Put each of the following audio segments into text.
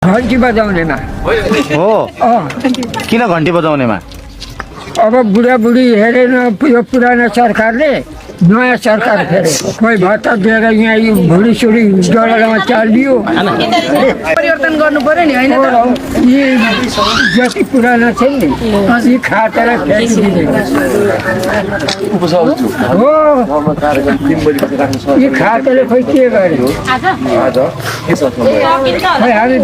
घन्टी बजाउनेमा हो किन घन्टी बजाउनेमा? अब बुढाबुढी हेरेन यो पुरानो सरकारले नयाँ सरकार फेरे कोही भत्ता दिएर यहाँ यो भुँडीसुडी डरलामा चालियो परिवर्तन गर्नु पर्यो नि हैन त यी जति पुरानो छ नि यी खाटेर फ्याँकिदिने हो यी खाटेले खोइ के गरे खोइ हामी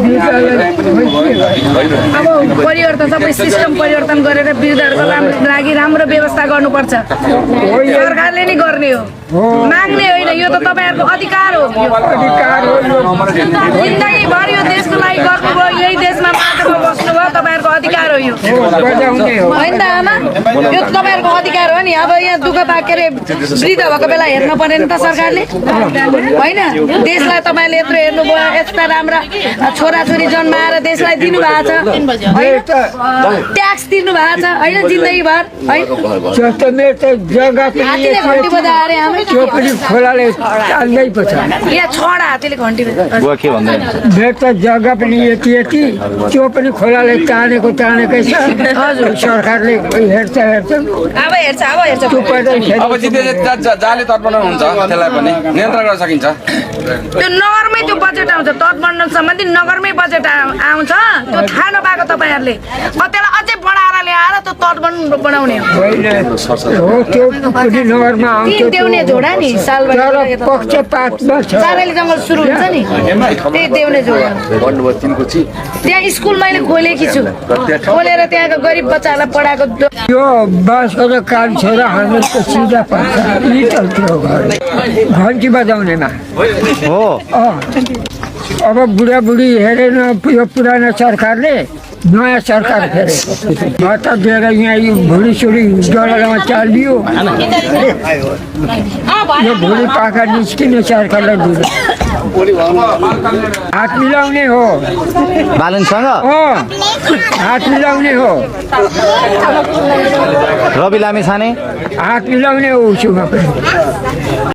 बिरुवालाई खोइ के गरे अब परिवर्तन सबै सिस्टम परिवर्तन गरेर बिरुवाहरूको लागि राम्रो व्यवस्था गर्नुपर्छ सरकारले नि गर्ने हो माग्ने होइन यो त तपाईहरुको अधिकार हो अधिकार हो जिन्दगीभर यो देशको लागि गर्नुभयो यही देशमा माटोमा बस्नुभयो तपाईहरुको अधिकार हो यो बजाउने हो होइन त आमा यो तपाईहरुको अधिकार हो नि अब यहाँ दुःख पाकेर वृद्ध भएको बेला हेर्न पर्ने नि त सरकारले होइन देशलाई तपाईले यत्रो हेर्नुभयो यस्ता राम्रा छोराछोरी जन्माएर देशलाई दिनुभएको छ ट्याक्स तिर्नु भएको छ होइन जिन्दगीभर है जस्तो मेरो त जग्गा हात्तीले घन्टी बजाएर हामी त्यो पनि खोलाले चाल्दै पो छ यहाँ छडा हात्तीले घन्टी बजाएर बुवा के भन्दै मेरो त जग्गा पनि यति यति त्यो पनि खोलाले तानेकै छ हजुर सरकारले हेर्छ अब हेर्छ त्यो पैसा अब जाले तर्पण हुन्छ त्यसलाई पनि नियन्त्रण गर्न सकिन्छ। त्यो नगरमै त्यो बजेट आउँछ तटबन्धन सम्बन्धी नगरमै बजेट आउँछ त्यो थाहा नपाएको तपाईहरुले त्यसलाई अझै बढाएर ल्याएर त्यो तटबन्धन बनाउने हो हो त्यो पनि नगरमा आउँछ तीन देउने झोडा नि सालभरि तर पक्षपातमा छ चारेली जङ्गल सुरु हुन्छ नि त्यही देउने झोडा त्यहाँ स्कुल मैले खोलेकी छु खोलेर त्यहाँको गरिब बच्चाहरूलाई पढाएको यो बाँसको काम छोरा हाम्रो त सिधा पर्छ लिटल थियो घर घन्टी बजाउनेमा हो अब बुढाबुढी हेरेन यो पुरानो सरकारले नयाँ सरकार फेरे भत्ता दिएर यहाँ यो भुँडीसुडी डरलामा चालियो यो भुँडी पाखा निस्किने सरकारलाई दिनु हात मिलाउने हो बालनसँग हात मिलाउने हो रवि लामी छाने हात मिलाउने हो उसुमा पनि